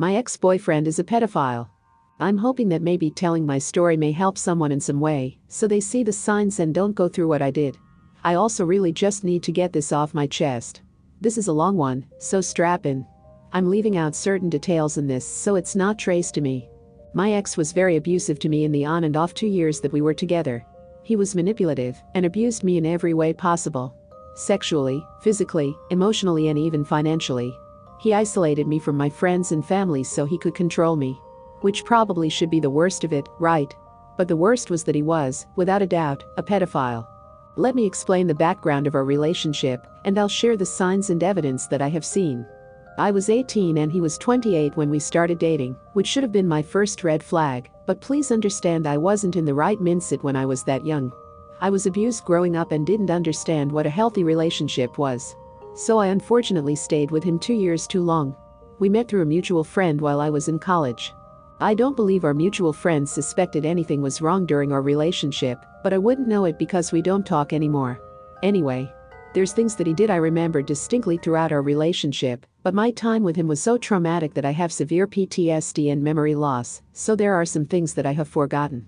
My ex-boyfriend is a pedophile. I'm hoping that maybe telling my story may help someone in some way, so they see the signs and don't go through what I did. I also really just need to get this off my chest. This is a long one, so strap in. I'm leaving out certain details in this so it's not traced to me. My ex was very abusive to me in the on and off 2 years that we were together. He was manipulative and abused me in every way possible. Sexually, physically, emotionally, and even financially. He isolated me from my friends and family so he could control me. Which probably should be the worst of it, right? But the worst was that he was, without a doubt, a pedophile. Let me explain the background of our relationship, and I'll share the signs and evidence that I have seen. I was 18 and he was 28 when we started dating, which should have been my first red flag, but please understand I wasn't in the right mindset when I was that young. I was abused growing up and didn't understand what a healthy relationship was. So I unfortunately stayed with him 2 years too long. We met through a mutual friend while I was in college. I don't believe our mutual friend suspected anything was wrong during our relationship, but I wouldn't know it because we don't talk anymore. Anyway, there's things that he did I remember distinctly throughout our relationship, but my time with him was so traumatic that I have severe PTSD and memory loss, so there are some things that I have forgotten.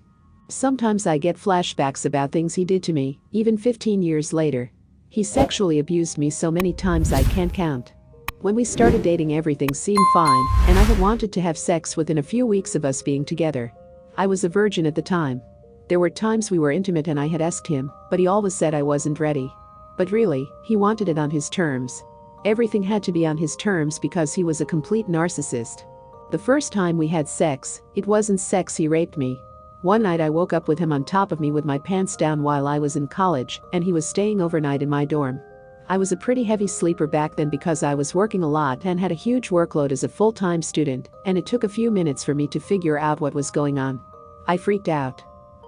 Sometimes I get flashbacks about things he did to me, even 15 years later. He sexually abused me so many times I can't count. When we started dating, everything seemed fine, and I had wanted to have sex within a few weeks of us being together. I was a virgin at the time. There were times we were intimate and I had asked him, but he always said I wasn't ready. But really, he wanted it on his terms. Everything had to be on his terms because he was a complete narcissist. The first time we had sex, it wasn't sex, he raped me. One night I woke up with him on top of me with my pants down while I was in college, and he was staying overnight in my dorm. I was a pretty heavy sleeper back then because I was working a lot and had a huge workload as a full-time student, and it took a few minutes for me to figure out what was going on. I freaked out.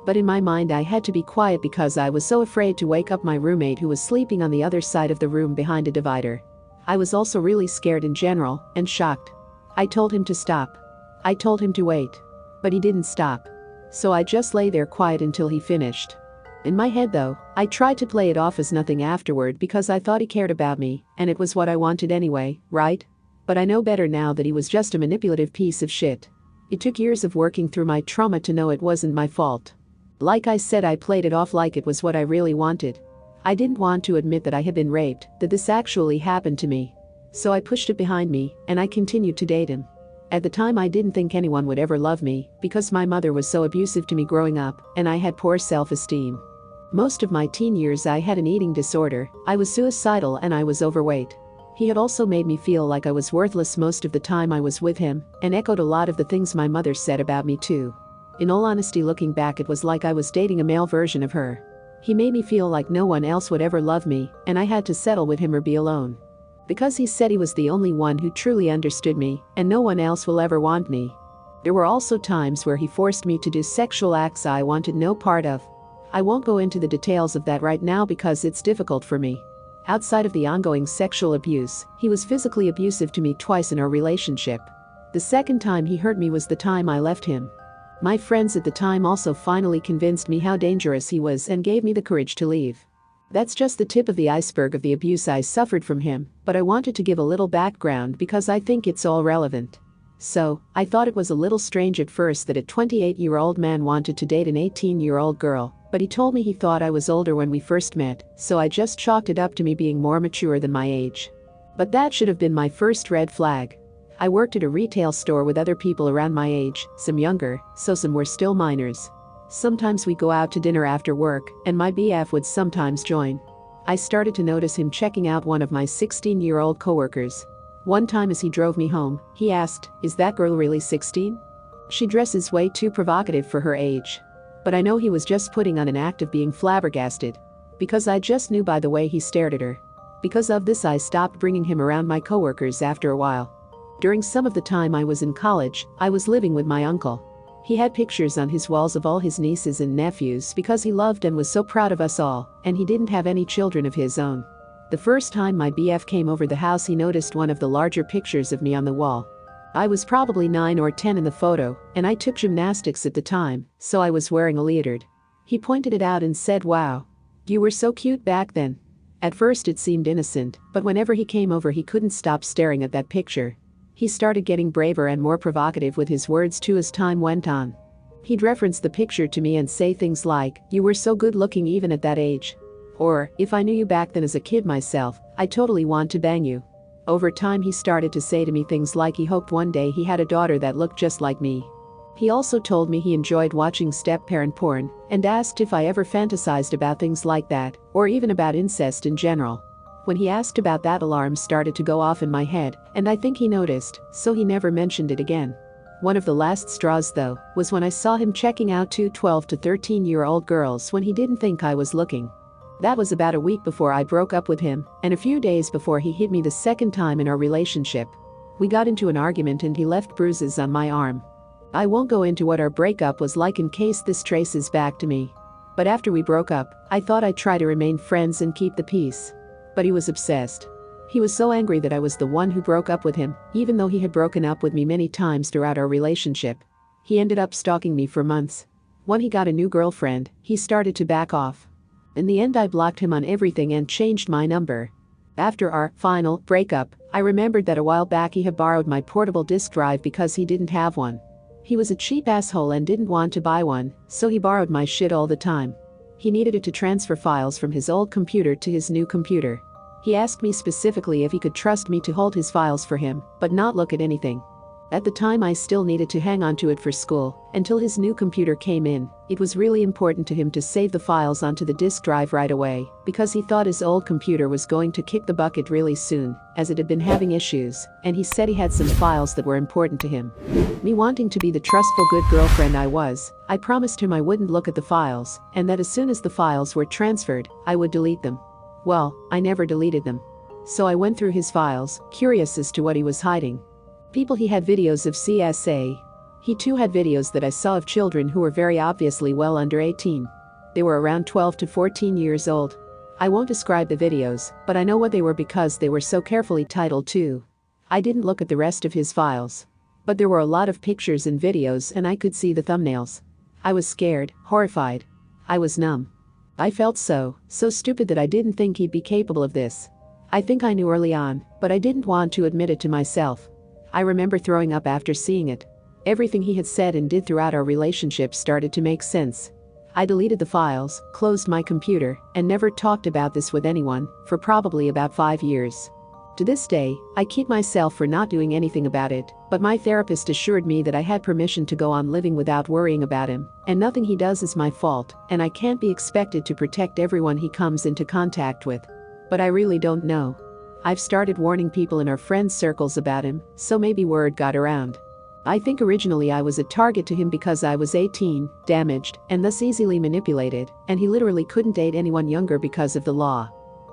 But in my mind I had to be quiet because I was so afraid to wake up my roommate who was sleeping on the other side of the room behind a divider. I was also really scared in general, and shocked. I told him to stop. I told him to wait. But he didn't stop. So I just lay there quiet until he finished. In my head though, I tried to play it off as nothing afterward because I thought he cared about me, and it was what I wanted anyway, right? But I know better now that he was just a manipulative piece of shit. It took years of working through my trauma to know it wasn't my fault. Like I said, I played it off like it was what I really wanted. I didn't want to admit that I had been raped, that this actually happened to me. So I pushed it behind me, and I continued to date him. At the time I didn't think anyone would ever love me because my mother was so abusive to me growing up, and I had poor self-esteem. Most of my teen years I had an eating disorder, I was suicidal, and I was overweight. He had also made me feel like I was worthless most of the time I was with him, and echoed a lot of the things my mother said about me too. In all honesty, looking back, it was like I was dating a male version of her. He made me feel like no one else would ever love me, and I had to settle with him or be alone. Because he said he was the only one who truly understood me, and no one else will ever want me. There were also times where he forced me to do sexual acts I wanted no part of. I won't go into the details of that right now because it's difficult for me. Outside of the ongoing sexual abuse, he was physically abusive to me twice in our relationship. The second time he hurt me was the time I left him. My friends at the time also finally convinced me how dangerous he was and gave me the courage to leave. That's just the tip of the iceberg of the abuse I suffered from him, but I wanted to give a little background because I think it's all relevant. So, I thought it was a little strange at first that a 28-year-old man wanted to date an 18-year-old girl, but he told me he thought I was older when we first met, so I just chalked it up to me being more mature than my age. But that should have been my first red flag. I worked at a retail store with other people around my age, some younger, so some were still minors. Sometimes we'd go out to dinner after work, and my BF would sometimes join. I started to notice him checking out one of my 16-year-old coworkers. One time as he drove me home, he asked, "Is that girl really 16? She dresses way too provocative for her age." But I know he was just putting on an act of being flabbergasted. Because I just knew by the way he stared at her. Because of this, I stopped bringing him around my coworkers after a while. During some of the time I was in college, I was living with my uncle. He had pictures on his walls of all his nieces and nephews because he loved and was so proud of us all, and he didn't have any children of his own. The first time my BF came over the house, he noticed one of the larger pictures of me on the wall. I was probably 9 or 10 in the photo, and I took gymnastics at the time, so I was wearing a leotard. He pointed it out and said, "Wow. You were so cute back then." At first it seemed innocent, but whenever he came over he couldn't stop staring at that picture. He started getting braver and more provocative with his words too as time went on. He'd reference the picture to me and say things like, "You were so good looking even at that age." Or, "If I knew you back then as a kid myself, I totally want to bang you." Over time he started to say to me things like he hoped one day he had a daughter that looked just like me. He also told me he enjoyed watching step-parent porn and asked if I ever fantasized about things like that, or even about incest in general. When he asked about that, alarms started to go off in my head, and I think he noticed, so he never mentioned it again. One of the last straws though, was when I saw him checking out two 12 to 13-year-old girls when he didn't think I was looking. That was about a week before I broke up with him, and a few days before he hit me the second time in our relationship. We got into an argument and he left bruises on my arm. I won't go into what our breakup was like in case this traces back to me. But after we broke up, I thought I'd try to remain friends and keep the peace. But he was obsessed. He was so angry that I was the one who broke up with him, even though he had broken up with me many times throughout our relationship. He ended up stalking me for months. When he got a new girlfriend, he started to back off. In the end, I blocked him on everything and changed my number. After our final breakup, I remembered that a while back he had borrowed my portable disk drive because he didn't have one. He was a cheap asshole and didn't want to buy one, so he borrowed my shit all the time. He needed it to transfer files from his old computer to his new computer. He asked me specifically if he could trust me to hold his files for him, but not look at anything. At the time I still needed to hang on to it for school, until his new computer came in. It was really important to him to save the files onto the disk drive right away, because he thought his old computer was going to kick the bucket really soon, as it had been having issues, and he said he had some files that were important to him. Me wanting to be the trustful good girlfriend I was, I promised him I wouldn't look at the files, and that as soon as the files were transferred, I would delete them. Well, I never deleted them. So I went through his files, curious as to what he was hiding. People he had videos of CSA. He too had videos that I saw of children who were very obviously well under 18. They were around 12 to 14 years old. I won't describe the videos, but I know what they were because they were so carefully titled too. I didn't look at the rest of his files. But there were a lot of pictures and videos and I could see the thumbnails. I was scared, horrified. I was numb. I felt so stupid that I didn't think he'd be capable of this. I think I knew early on, but I didn't want to admit it to myself. I remember throwing up after seeing it. Everything he had said and did throughout our relationship started to make sense. I deleted the files, closed my computer, and never talked about this with anyone for probably about 5 years. To this day, I keep myself for not doing anything about it, but my therapist assured me that I had permission to go on living without worrying about him, and nothing he does is my fault, and I can't be expected to protect everyone he comes into contact with. But I really don't know. I've started warning people in our friends' circles about him, so maybe word got around. I think originally I was a target to him because I was 18, damaged, and thus easily manipulated, and he literally couldn't date anyone younger because of the law.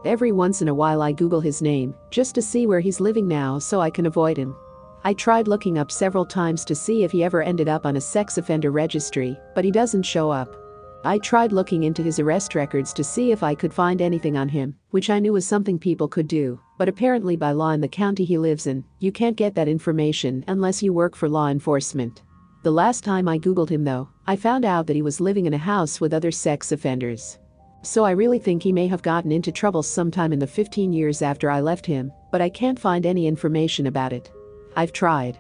Every once in a while I Google his name, just to see where he's living now so I can avoid him. I tried looking up several times to see if he ever ended up on a sex offender registry, but he doesn't show up. I tried looking into his arrest records to see if I could find anything on him, which I knew was something people could do, but apparently by law in the county he lives in, you can't get that information unless you work for law enforcement. The last time I Googled him though, I found out that he was living in a house with other sex offenders. So I really think he may have gotten into trouble sometime in the 15 years after I left him, but I can't find any information about it. I've tried.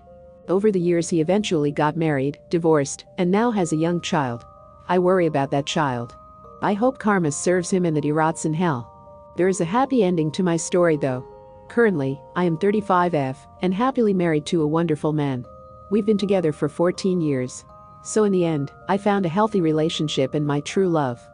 Over the years he eventually got married, divorced, and now has a young child. I worry about that child. I hope karma serves him and that he rots in hell. There is a happy ending to my story though. Currently, I am 35F and happily married to a wonderful man. We've been together for 14 years. So in the end, I found a healthy relationship and my true love.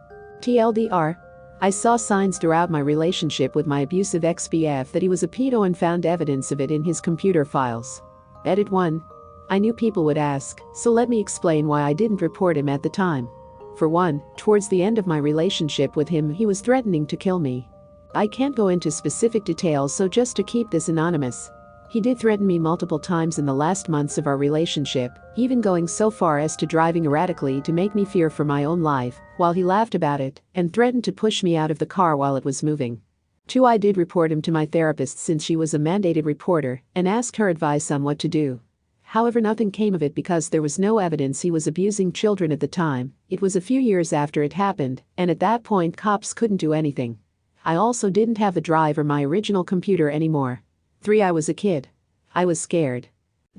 TLDR. I saw signs throughout my relationship with my abusive ex-BF that he was a pedo and found evidence of it in his computer files. Edit 1. I knew people would ask, so let me explain why I didn't report him at the time. For one, towards the end of my relationship with him he was threatening to kill me. I can't go into specific details, so just to keep this anonymous. He did threaten me multiple times in the last months of our relationship, even going so far as to driving erratically to make me fear for my own life, while he laughed about it, and threatened to push me out of the car while it was moving. 2. I did report him to my therapist since she was a mandated reporter, and asked her advice on what to do. However, nothing came of it because there was no evidence he was abusing children at the time. It was a few years after it happened, and at that point cops couldn't do anything. I also didn't have the drive or my original computer anymore. 3. I was a kid. I was scared.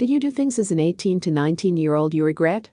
Did you do things as an 18 to 19-year-old you regret?